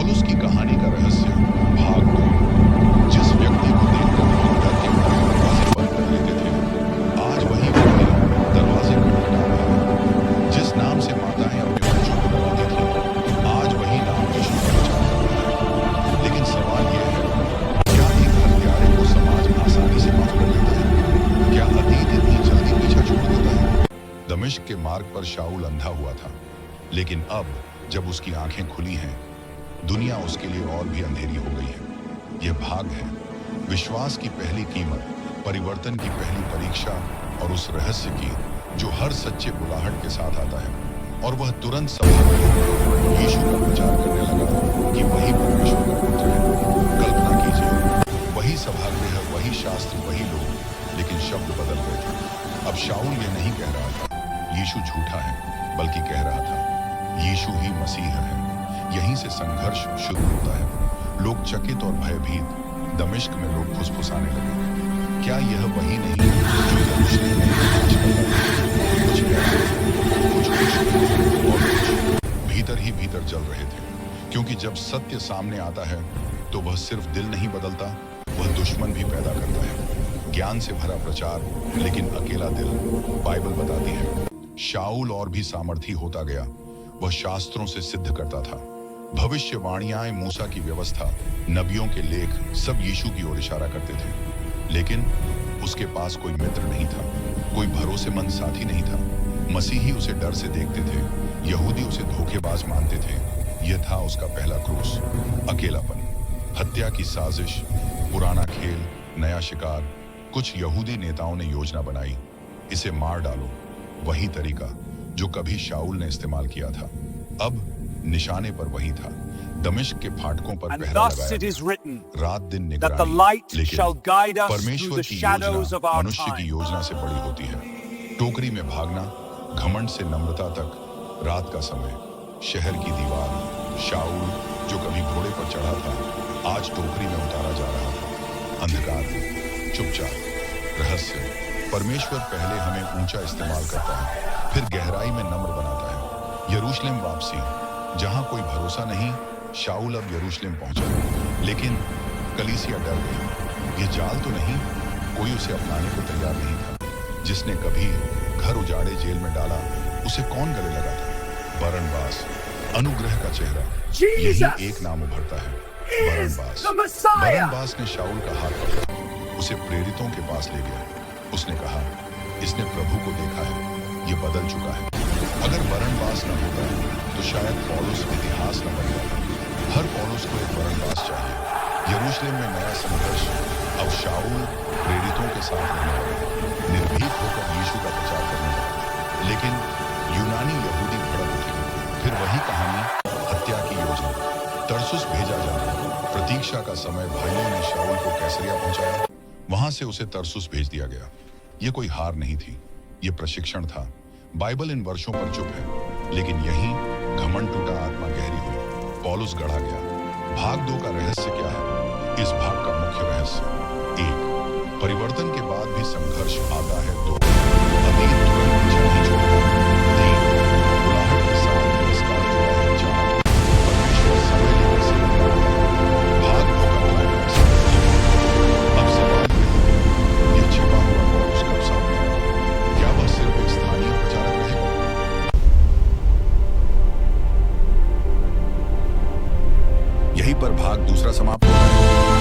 पौलुस की कहानी का रहस्य भाग 2। जिस व्यक्ति को देखकर लोग डर के मारे दरवाजे बंद कर लेते थे, आज वही व्यक्ति दरवाजे खटखटा रहा है। जिस नाम से माताएं अपने बच्चों को बुलाती थी, आज वही नाम यीशु का प्रचार कर रहा है। लेकिन सवाल यह है, क्या एक हत्यारे को समाज आसानी से माफ कर देता है? क्या अतीत इतनी जल्दी पीछा छोड़ देता है? दमिश्क के मार्ग पर शाऊल अंधा हुआ था, लेकिन अब जब उसकी आंखें खुली हैं, दुनिया उसके लिए और भी अंधेरी हो गई है। यह भाग है, विश्वास की पहली कीमत, परिवर्तन की पहली परीक्षा और उस रहस्य की जो हर सच्चे बुलाहट के साथ आता है। और वह तुरंत सभा में यीशु का प्रचार करने लगा कि वही परमेश्वर का पुत्र है। कल्पना कीजिए, वही सभागृह, वही शास्त्र, वही लोग, लेकिन शब्द बदल गए थे। अब शाऊल यह नहीं कह रहा था यीशु झूठा है, बल्कि कह रहा था यीशु ही मसीह है। यहीं से संघर्ष शुरू होता है। लोग चकित और भयभीत, दमिश्क में लोग फुसफुसाने लगे, क्या यह वही नहीं जो यरूशलेम में नाच करता था? कुछ प्यारे, कुछ खुश और कुछ भीतर ही भीतर जल रहे थे। क्योंकि जब सत्य सामने आता है तो वह सिर्फ दिल नहीं बदलता, वह दुश्मन भी पैदा करता है। ज्ञान से भरा प्रचार, लेकिन अकेला दिल। बाइबल बताती है शाऊल और भी सामर्थी होता गया। वह शास्त्रों से सिद्ध करता था। भविष्यवाणियां, मूसा की व्यवस्था, नबियों के लेख सब यीशु की ओर इशारा करते थे। लेकिन उसके पास कोई मित्र नहीं था, कोई भरोसेमंद साथी नहीं था। मसीही उसे डर से देखते थे, यहूदी उसे धोखेबाज मानते थे। यह था उसका पहला क्रूस, अकेलापन। हत्या की साजिश, पुराना खेल, नया शिकार। कुछ यहूदी नेताओं ने योजना बनाई, इसे मार डालो। वही तरीका जो कभी शाऊल ने इस्तेमाल किया था, अब निशाने पर वही था। दमिश्क के फाटकों पर पहरा लगाया, रात दिन निगरानी। लेकिन परमेश्वर की योजना मनुष्य की योजना से बड़ी होती है। टोकरी में भागना, घमंड से नम्रता तक, रात का समय, शहर की दीवार। शाऊल जो कभी घोड़े पर चढ़ा था, आज टोकरी में उतारा जा रहा था। अंधकार, चुपचाप, रहस्य। परमेश्वर पहले हमें ऊंचा इस्तेमाल करता है, फिर गहराई में नम्र बनाता है। यरूशलेम वापसी, जहां कोई भरोसा नहीं। शाऊल अब यरूशलेम पहुंचा, लेकिन कलीसिया डर गई। ये जाल तो नहीं? कोई उसे अपनाने को तैयार नहीं था। जिसने कभी घर उजाड़े जेल में डाला, उसे कौन गले लगा था? बरनबास, अनुग्रह का चेहरा। यही एक नाम उभरता है, बरनबास। बरनबास ने शाऊल का हाथ पकड़ा, उसे प्रेरितों के पास ले गया। उसने कहा, इसने प्रभु को देखा है, ये बदल चुका है। अगर बरनबास न होता तो शायद पौलुस इतिहास न बन जाता। हर पौलुस को एक बरनबास चाहिए। यरूशलेम में नया संघर्ष। अब शाऊल प्रेरितों के साथ रहने लगा, निर्भीक होकर यीशु का प्रचार करने लगा। लेकिन यूनानी यहूदी भड़क उठे। फिर वही कहानी, हत्या की योजना, तरसुस भेजा जाना। प्रतीक्षा का समय। भाइयों ने शाऊल को कैसरिया पहुंचाया, वहां से उसे तरसुस भेज दिया गया। यह कोई हार नहीं थी, यह प्रशिक्षण था। बाइबल इन वर्षों पर चुप है, लेकिन यही घमंड टूटा, आत्मा गहरी हुई, पौलुस गढ़ा गया। भाग 2 का रहस्य क्या है? इस भाग का मुख्य रहस्य 1, परिवर्तन के बाद भी संघर्ष आता है। 2, अतीत तुरंत पीछा नहीं छोड़ता। 3, बुलाहट के साथ तिरस्कार जुड़ा है। 4, परमेश्वर समय लेकर सिद्ध करता है। भाग 2 का क्लाइमैक्स। अब सवाल यह है, यह छिपा हुआ पौलुस कब सामने आएगा? क्या वह सिर्फ एक स्थानीय प्रचारक रहेगा? यहीं पर भाग दूसरा समाप्त होता है।